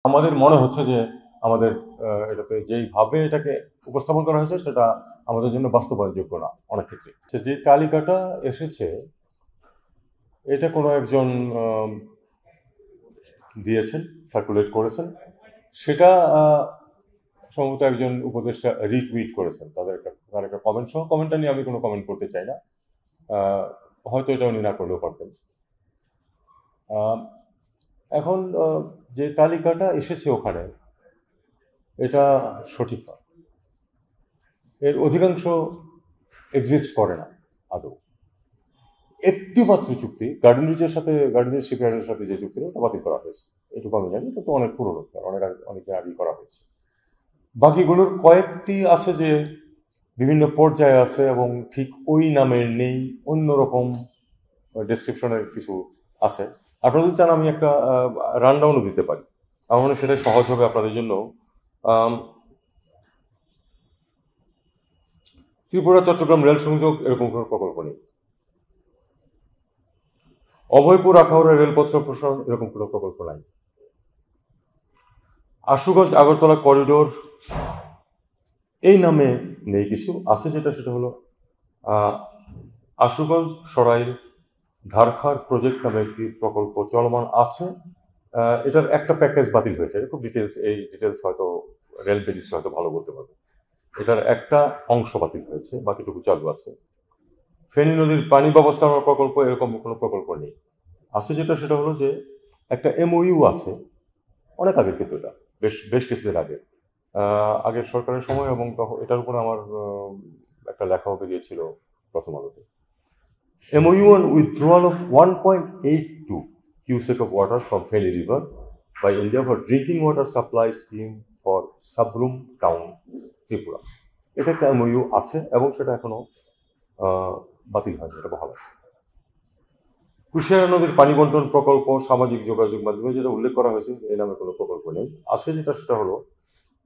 আমাদের মনে হচ্ছে যে আমাদের এটাতে যেইভাবে এটাকে উপস্থাপন করা হয়েছে সেটা আমাদের জন্য বাস্তবায়নযোগ্য না অনেক ক্ষেত্রে। যে তালিকাটা এসেছে এটা কোনো একজন দিয়েছেন, সার্কুলেট করেছেন, সেটা সম্ভবত একজন উপদেষ্টা রিটুইট করেছেন তার একটা কমেন্ট সহ। কমেন্টটা নিয়ে আমি কোনো কমেন্ট করতে চাই না, হয়তো এটা উনি না করলেও পারতেন। এখন যে তালিকাটা এসেছে ওখানে এটা সঠিক নয়, এর অধিকাংশ এক্সিস্ট করে না আদৌ। একটি মাত্র চুক্তি গার্ডেন রিচের সাথে, গার্ডেন রিচ শিপইয়ার্ডের সাথে যে চুক্তিটা ওটা বাতিল করা হয়েছে, এটুকু আমি জানি। এটা তো অনেক পুরনো, অনেকদিন আগেই করা হয়েছে। বাকিগুলোর কয়েকটি আছে যে বিভিন্ন পর্যায়ে আছে এবং ঠিক ওই নামের নেই, অন্যরকম ডেসক্রিপশনের কিছু আছে। আপনারা যদি চান আমি একটা রানডাউনও দিতে পারি, আমার মনে হয় সেটা সহজ হবে আপনাদের জন্য। ত্রিপুরা চট্টগ্রাম রেল সংযোগ এরকম কোনো প্রকল্প নেই। অভয়পুর আখাউড়া রেলপথ সম্প্রসারণ এরকম কোনো প্রকল্প নাই। আশুগঞ্জ আগরতলা করিডোর এই নামে নেই কিছু। আছে সেটা হলো আশুগঞ্জ সরাইল ধারখার প্রজেক্ট নামে একটি প্রকল্প চলমান আছে। এটার একটা প্যাকেজ বাতিল হয়েছে, এটা খুব ডিটেলস হয়তো রেল বেরিস হয়তো ভালো বলতে পারবে। এটার একটা অংশ বাতিল হয়েছে, বাকিটুকু চালু আছে। ফেনী নদীর পানি ব্যবস্থাপনা প্রকল্প এরকম কোনো প্রকল্প নেই। আছে সেটা হলো যে একটা এমওইউ আছে, অনেক আগের, কিন্তু এটা বেশ বেশ কিছুদিন আগে, আগের সরকারের সময়, এবং তখন এটার উপরে আমার একটা লেখাও বেরিয়েছিল প্রথম আলোতে। MOU on withdrawal of 1.82 cubic of water from Feni River by India for drinking water supply scheme for Sabrum town, Tripura. এটা একটা MOU আছে এবং সেটা এখনো বাতিল হয়নি, এটা বহাল আছে। কুশিয়ারা নদীর পানি বন্টন প্রকল্প সামাজিক যোগাযোগ মাধ্যমে যেটা উল্লেখ করা হয়েছে এই নামে কোনো প্রকল্প নেই। আছে সেটা হলো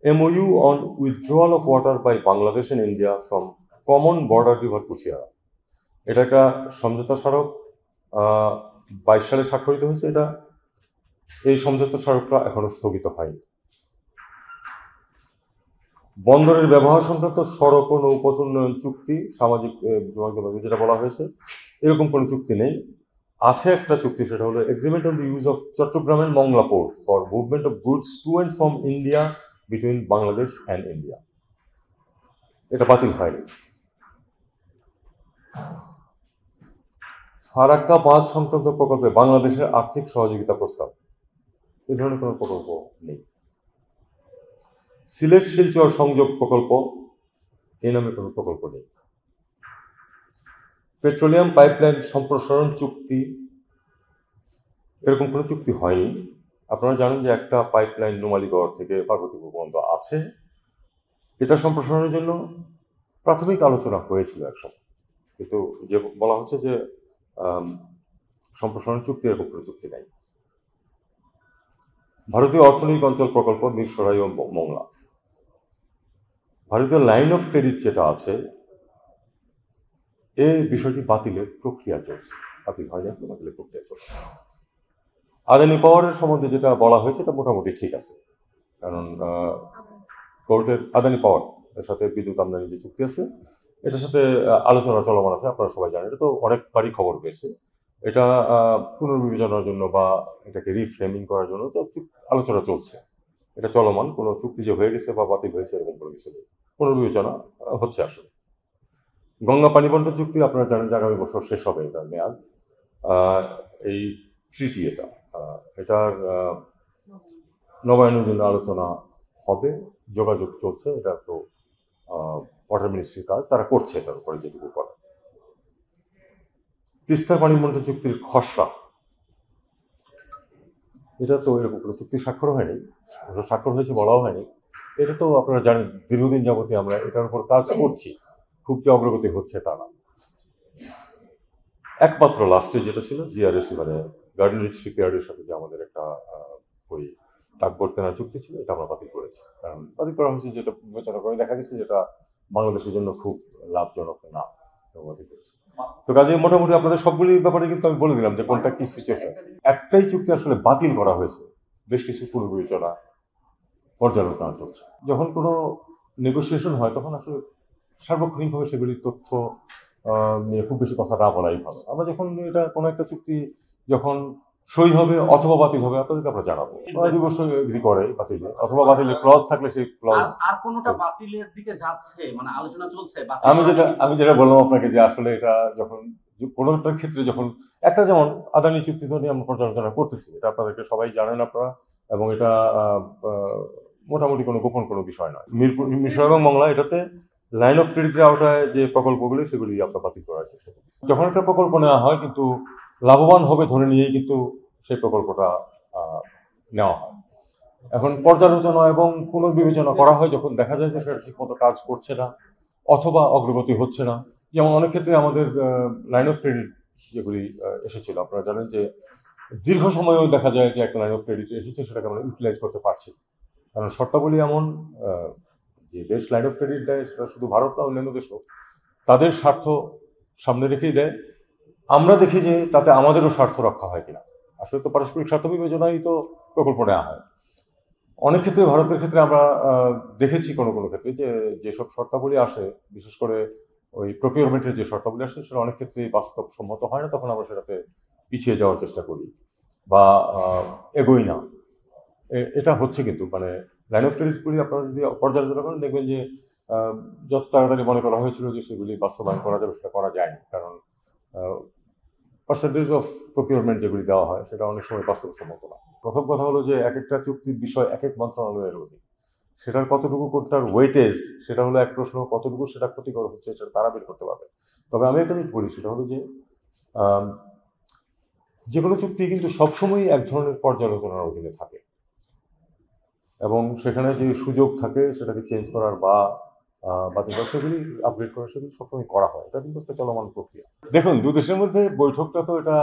MOU on withdrawal of water by Bangladesh and India from common border river Kushiyara. এটা একটা সমঝোতা স্মারক, 22 সালে স্বাক্ষরিত হয়েছে। এটা এই সমঝোতা স্মারকটা এখনো স্থগিত হয়নি। বন্দরের ব্যবহার সংক্রান্ত সড়ক ও নৌপথ উন্নয়ন চুক্তি সামাজিক যোগাযোগ যেটা বলা হয়েছে এরকম কোনো চুক্তি নেই। আছে একটা চুক্তি, সেটা হলো agreement on the use of Chattogram and Mongla port for movement of goods to and from India between Bangladesh and India, এটা বাতিল হয়নি। ফারাক্কা বাঁধ সংক্রান্ত প্রকল্পে বাংলাদেশের আর্থিক সহযোগিতা প্রস্তাব, এই ধরনের কোনো প্রকল্প নেই। সিলেট শিলচর সংযোগ প্রকল্প এই নামে কোনো প্রকল্প নেই। পেট্রোলিয়াম পাইপলাইন সম্প্রসারণ চুক্তি এরকম কোনো চুক্তি হয়নি। আপনারা জানেন যে একটা পাইপলাইন নুমালীগড় থেকে পার্বতীপুর পর্যন্ত আছে, এটা সম্প্রসারণের জন্য প্রাথমিক আলোচনা হয়েছিল একসময়, কিন্তু যে বলা হচ্ছে যে সম্প্রসারণ চুক্তি এরকম কোনো চুক্তি নেই। ভারতীয় অর্থনৈতিক অঞ্চল প্রকল্প মিরসরাই ও মংলা, ভারতীয় লাইন অফ ক্রেডিট যেটা আছে এই বিষয়টি বাতিলের প্রক্রিয়া চলছে, বাতিল হয়নি, বাতিলের প্রক্রিয়া চলছে। আদানি পাওয়ারের সম্বন্ধে যেটা বলা হয়েছে এটা মোটামুটি ঠিক আছে, কারণ কোর্টের আদানি পাওয়ার এর সাথে বিদ্যুৎ আমদানি যে চুক্তি আছে এটার সাথে আলোচনা চলমান আছে, আপনারা সবাই জানেন। এটা তো অনেকবারই খবর পেয়েছে। এটা পুনর্বিবেচনার জন্য বা এটাকে রিফ্রেমিং করার জন্য তো আলোচনা চলছে, এটা চলমান। কোনো চুক্তি যে হয়ে গেছে বা বাতিল হয়েছে এরকম কোনো কিছু নেই, পুনর্বিবেচনা হচ্ছে আসলে। গঙ্গা পানি বন্টন চুক্তি আপনারা জানেন যে আগামী বছর শেষ হবে এটার মেয়াদ। এই ট্রিটি এটার নবায়নের জন্য আলোচনা হবে, যোগাযোগ চলছে। এটা তো ওয়াটার মিনিস্ট্রির কাজ, তারা করছে এটার উপরে যেটুকু করে। তিস্তার পানি বন্টন চুক্তির খসড়া, এটা তো এরকম কোনো চুক্তি স্বাক্ষর হয়নি, স্বাক্ষর হয়েছে বলাও হয়নি। এটা তো আপনারা জানেন দীর্ঘদিন যাবতীয় আমরা এটার উপর কাজ করছি, খুব যে অগ্রগতি হচ্ছে তা না। একমাত্র লাস্টে যেটা ছিল জিআরএসি, মানে গার্ডেন রিচ শিপইয়ার্ডের সাথে যে আমাদের একটা ওই টাকবোট কেনার চুক্তি ছিল, এটা আমরা বাতিল করেছি। কারণ বাতিল করা হয়েছে যেটা বিবেচনা করে দেখা গেছে যেটা বাংলাদেশের জন্য খুব লাভজনক না, বাতিল করেছে। তো কাজে মোটামুটি আপনাদের সবগুলির ব্যাপারে কিন্তু আমি বলে দিলাম যে কোনটা কি সিচুয়েশন। একটাই চুক্তি আসলে বাতিল করা হয়েছে, বেশ কিছু পুনর্বিবেচনা পর্যালোচনা চলছে। যখন কোনো নেগোসিয়েশন হয় তখন আসলে সার্বক্ষণিকভাবে সেগুলির তথ্য নিয়ে খুব বেশি কথা না বলাই ভালো। আমরা যখন এটা কোনো একটা চুক্তি যখন সই হবে অথবা বাতিল হবে আপনাদেরকে আমরা জানাবো। 2 বছর এগ্রি করে বাতিলে অথবা বাতিলের ক্লজ থাকলে সেই ক্লজ আর কোনটা বাতিলের দিকে যাচ্ছে, মানে আলোচনা চলছে। আমি যেটা বললাম আপনাকে যে আসলে এটা যখন কোনো একটা ক্ষেত্রে যখন একটা যেমন আদানি চুক্তি তো নিয়ে আমরা পর্যালোচনা করতেছি, এটা আপনাদেরকে সবাই জানেন আপনারা, এবং এটা মোটামুটি কোনো গোপন কোনো বিষয় নয়। মিরপুর এবং মংলা এটাতে লাইন অফ ক্রেডিটের আওতায় যে প্রকল্পগুলি সেগুলি আমরা বাতিল করার চেষ্টা করছি। যখন একটা প্রকল্প নেওয়া হয় কিন্তু লাভবান হবে ধরে নিয়েই কিন্তু সেই প্রকল্পটা নেওয়া হয়। এখন পর্যালোচনা এবং পুনর্বিবেচনা করা হয় যখন দেখা যায় যে সেটা ঠিক মতো কাজ করছে না অথবা অগ্রগতি হচ্ছে না। যেমন অনেক ক্ষেত্রে আমাদের লাইন অফ ক্রেডিট যেগুলি এসেছিল আপনারা জানেন যে দীর্ঘ সময়েও দেখা যায় যে একটা লাইন অফ ক্রেডিট এসেছে সেটাকে আমরা ইউটিলাইজ করতে পারছি, কারণ শর্তাবলী এমন যে দেশ লাইন অফ ক্রেডিট দেয় সেটা শুধু ভারত না অন্যান্য দেশও তাদের স্বার্থ সামনে রেখেই দেয়। আমরা দেখি যে তাতে আমাদেরও স্বার্থ রক্ষা হয় কিনা। আসলে তো পারস্পরিক স্বার্থ বিবেচনায় তো প্রকল্প নেওয়া হয়। অনেক ক্ষেত্রে ভারতের ক্ষেত্রে আমরা দেখেছি কোনো কোনো ক্ষেত্রে যে যেসব শর্তাবলী আসে বিশেষ করে ওই প্রকিউরমেন্টের যে শর্তাবলী আসে সেটা অনেক ক্ষেত্রেই বাস্তবসম্মত হয় না, তখন আমরা সেটাতে পিছিয়ে যাওয়ার চেষ্টা করি বা এগোই না। এটা হচ্ছে কিন্তু মানে লাইন অফ ক্রেডিটগুলি আপনারা যদি পর্যালোচনা করেন দেখবেন যে যত তাড়াতাড়ি মনে করা হয়েছিল যে সেগুলি বাস্তবায়ন করা যাবে সেটা করা যায়নি, কারণ পার্সেন্টেজ অফ প্রকিউরমেন্ট যেগুলি দেওয়া হয় সেটা অনেক সময় বাস্তবসম্মত না। প্রথম কথা হলো যে এক একটা চুক্তির বিষয় এক এক মন্ত্রণালয়ের অধীন, সেটার কতটুকু কোনটার ওয়েটেজ সেটা হলো এক প্রশ্ন, কতটুকু সেটা ক্ষতিকর হচ্ছে সেটা তারা বের করতে পারবে। তবে আমি একটা জিনিস বলি সেটা হলো যে কোনো চুক্তি কিন্তু সবসময়ই এক ধরনের পর্যালোচনার অধীনে থাকে এবং সেখানে যে সুযোগ থাকে সেটাকে চেঞ্জ করার বা বাতিল করা সেগুলি আপগ্রেড করা সেগুলি সবসময় করা হয়। এটা কিন্তু একটা চলমান প্রক্রিয়া। দেখুন দু দেশের মধ্যে বৈঠকটা তো এটা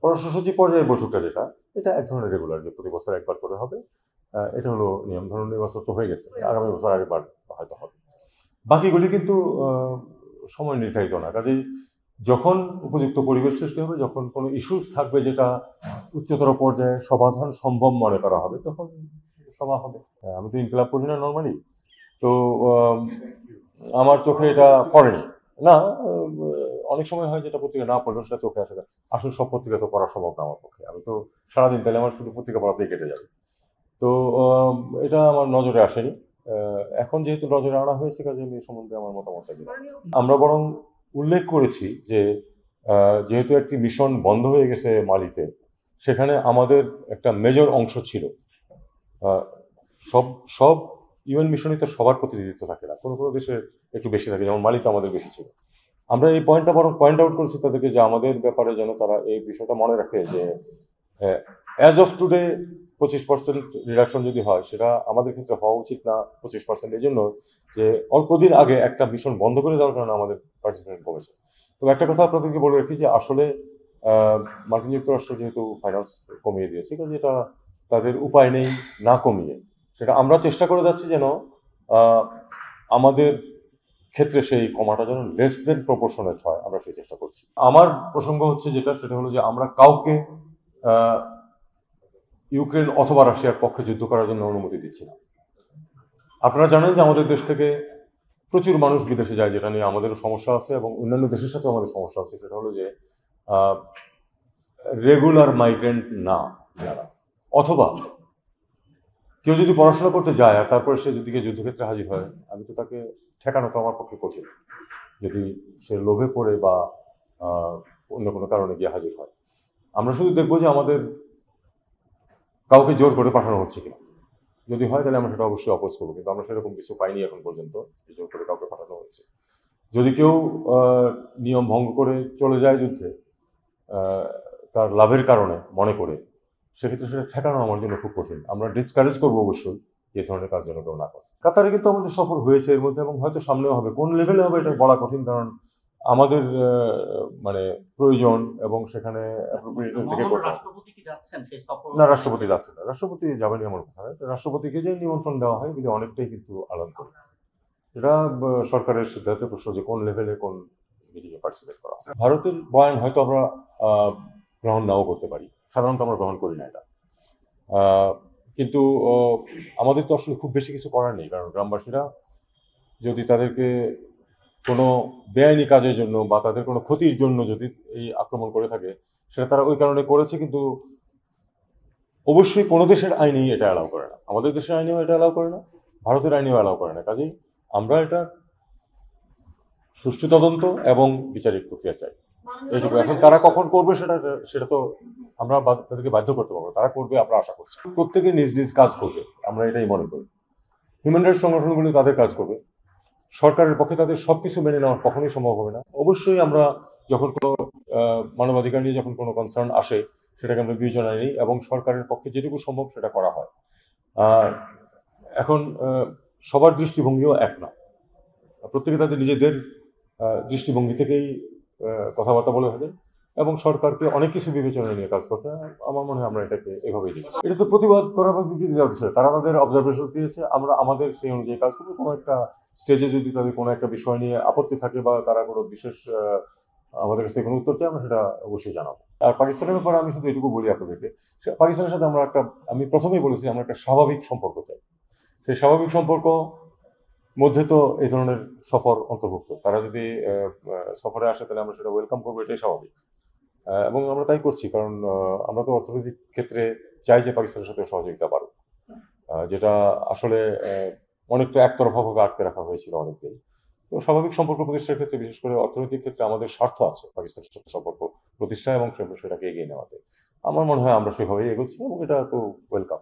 পররাষ্ট্র সচিব পর্যায়ের বৈঠকটা যেটা এটা এক ধরনের রেগুলার যে প্রতি বছর একবার করে হবে, এটা হলো নিয়ম। ধরুন এবছর তো হয়ে গেছে, আগামী বছর আরেকবার হয়তো হবে। বাকিগুলি কিন্তু সময় নির্ধারিত না, কাজেই যখন উপযুক্ত পরিবেশ সৃষ্টি হবে, যখন কোনো ইস্যুস থাকবে যেটা উচ্চতর পর্যায়ে সমাধান সম্ভব মনে করা হবে তখন সভা হবে। আমি তো ইনকিলাব করি না নর্মালি, তো আমার চোখে এটা পড়েনি না। অনেক সময় হয় যেটা পত্রিকা না পড়লেও সেটা চোখে আসে না। আসলে সব পত্রিকা তো পড়া সম্ভব না আমার পক্ষে, আমি তো সারাদিন তাহলে আমার শুধু পত্রিকা পড়াতেই কেটে যাবে। তো এটা আমার নজরে আসেনি। এখন যেহেতু নজরে আনা হয়েছে কাজে এই সম্বন্ধে আমার মতামত থাকি। আমরা বরং উল্লেখ করেছি যে যেহেতু একটি মিশন বন্ধ হয়ে গেছে মালিতে, সেখানে আমাদের একটা মেজর অংশ ছিল। সব সব ইউএন মিশনে তো সবার প্রতিনিধিত্ব থাকে না, কোনো কোনো দেশে একটু বেশি থাকে, যেমন মালিতে আমাদের বেশি ছিল। আমরা এই পয়েন্টটা বরং পয়েন্ট আউট করেছি তাদেরকে যে আমাদের ব্যাপারে যেন তারা এই বিষয়টা মনে রাখে যে অ্যাজ অফ টুডে 25% রিডাকশন যদি হয় সেটা আমাদের ক্ষেত্রে হওয়া উচিত না 25%। এই জন্য যে অল্প দিন আগে একটা মিশন বন্ধ করে দেওয়ার কারণে আমাদের পার্টিসিপেন্ট কমেছে। তবে একটা কথা আপনাদেরকে বলে রাখি যে আসলে মার্কিন যুক্তরাষ্ট্র যেহেতু ফাইন্যান্স কমিয়ে দিয়েছে কাজে এটা তাদের উপায় নেই না কমিয়ে, সেটা আমরা চেষ্টা করে যাচ্ছি যেন আমাদের ক্ষেত্রে সেই কমাটা যেন লেস দেন প্রপোর্শনেট হয়, আমরা সেই চেষ্টা করছি। আমার প্রসঙ্গ হচ্ছে যেটা সেটা হলো যে আমরা কাউকে ইউক্রেন অথবা রাশিয়ার পক্ষে যুদ্ধ করার জন্য অনুমতি দিচ্ছি না। আপনারা জানেন যে আমাদের দেশ থেকে প্রচুর মানুষ বিদেশে যায়, যেটা নিয়ে আমাদেরও সমস্যা আছে এবং অন্যান্য দেশের সাথেও আমাদের সমস্যা আছে। সেটা হলো যে রেগুলার মাইগ্রেন্ট না যারা, অথবা কেউ যদি পড়াশোনা করতে যায় আর তারপরে সে যদি যুদ্ধক্ষেত্রে হাজির হয়, আমি তো তাকে ঠেকানো তো আমার পক্ষে কঠিন, যদি সে লোভে পড়ে বা অন্য কোনো কারণে গিয়ে হাজির হয়। আমরা শুধু দেখবো যে আমাদের কাউকে জোর করে পাঠানো হচ্ছে কিনা, যদি হয় তাহলে আমরা সেটা অবশ্যই অপোজ করবো, কিন্তু আমরা সেরকম কিছু পাইনি এখন পর্যন্ত জোর করে কাউকে পাঠানো হচ্ছে। যদি কেউ নিয়ম ভঙ্গ করে চলে যায় যুদ্ধে তার লাভের কারণে মনে করে, সেক্ষেত্রে সেটা ঠেকানো আমার জন্য খুব কঠিন। আমরা ডিসকারেজ করবো অবশ্যই যে ধরনের কাজ যেন কেউ না করে। কাতারে কিন্তু আমাদের সফল হয়েছে এর মধ্যে এবং হয়তো সামনেও হবে, কোন লেভেলে হবে এটা বলা কঠিন, কারণ আমাদের মানে প্রয়োজন এবং সেখানে না রাষ্ট্রপতি যাচ্ছেন না, রাষ্ট্রপতি যাবেনি আমার কথা। রাষ্ট্রপতিকে যে নিমন্ত্রণ দেওয়া হয় কিন্তু অনেকটাই কিন্তু আলাদা করে, এটা সরকারের সিদ্ধান্তের প্রশ্ন যে কোন লেভেলে কোন মিটিংয়ে পার্টিসিপেট করা। ভারতের বয়ান হয়তো আমরা গ্রহণ নাও করতে পারি, সাধারণত আমরা গ্রহণ করি না এটা। আহ, কিন্তু আমাদের তো আসলে খুব বেশি কিছু করার নেই, কারণ গ্রামবাসীরা যদি তাদেরকে কোনো বেআইনি কাজের জন্য বা তাদের কোনো ক্ষতির জন্য যদি এই আক্রমণ করে থাকে, সেটা তারা ওই কারণে করেছে। কিন্তু অবশ্যই কোনো দেশের আইনেই এটা অ্যালাউ করে না, আমাদের দেশের আইনেও এটা অ্যালাউ করে না, ভারতের আইনেও অ্যালাউ করে না। কাজেই আমরা এটা সুষ্ঠু তদন্ত এবং বিচারিক প্রক্রিয়া চাই, এইটুকু। এখন তারা কখন করবে সেটা সেটা তো আমরা তাদেরকে বাধ্য করতে পারবো, তারা করবে আমরা আশা করছি। প্রত্যেকে নিজ নিজ কাজ করবে, আমরা এটাই মনে করি। হিউম্যান রাইটস সংগঠনগুলি তাদের কাজ করবে, সরকারের পক্ষে তাদের সবকিছু মেনে নেওয়া কখনোই সম্ভব হবে না। অবশ্যই আমরা যখন কোনো মানবাধিকার নিয়ে যখন কোনো কনসার্ন আসে, সেটাকে আমরা বিবেচনায় নিই এবং সরকারের পক্ষে যেটুকু সম্ভব সেটা করা হয়। আহ, এখন সবার দৃষ্টিভঙ্গিও এক না, প্রত্যেকে তাদের নিজেদের দৃষ্টিভঙ্গি থেকেই কথাবার্তা বলে থাকেন এবং সরকারকে অনেক কিছু বিবেচনা নিয়ে কাজ করতে হয়। আমার মনে হয় আমরা এটাকে এভাবেই দিচ্ছি। এটা তো প্রতিবাদ করার বা দিতে দেওয়ার বিষয়, তারা তাদের অবজারভেশন দিয়েছে, আমরা আমাদের সেই অনুযায়ী কাজ করবো। কোনো একটা স্টেজে যদি তাদের কোনো একটা বিষয় নিয়ে আপত্তি থাকে বা তারা কোনো বিশেষ আমাদের কাছে কোনো উত্তর চাই, আমরা সেটা অবশ্যই জানাবো। আর পাকিস্তানের ব্যাপারে আমি শুধু এটুকু বলি আপনাদেরকে, পাকিস্তানের সাথে আমরা একটা, আমি প্রথমেই বলেছি, আমরা একটা স্বাভাবিক সম্পর্ক চাই। সেই স্বাভাবিক সম্পর্ক মধ্যে তো এই ধরনের সফর অন্তর্ভুক্ত। তারা যদি সফরে আসে তাহলে আমরা সেটা ওয়েলকাম করবো, এটাই স্বাভাবিক। এবং আমরা তাই করছি, কারণ আমরা তো অর্থনৈতিক ক্ষেত্রে চাই যে পাকিস্তানের সাথে সহযোগিতা বাড়ুক, যেটা আসলে অনেকটা একতরফাভাবে আটকে রাখা হয়েছিল অনেকদিন। তো স্বাভাবিক সম্পর্ক প্রতিষ্ঠার ক্ষেত্রে, বিশেষ করে অর্থনৈতিক ক্ষেত্রে, আমাদের স্বার্থ আছে পাকিস্তানের সাথে সম্পর্ক প্রতিষ্ঠা এবং সেটাকে এগিয়ে নেওয়াতে। আমার মনে হয় আমরা সেভাবেই এগোচ্ছি এবং এটা তো ওয়েলকাম।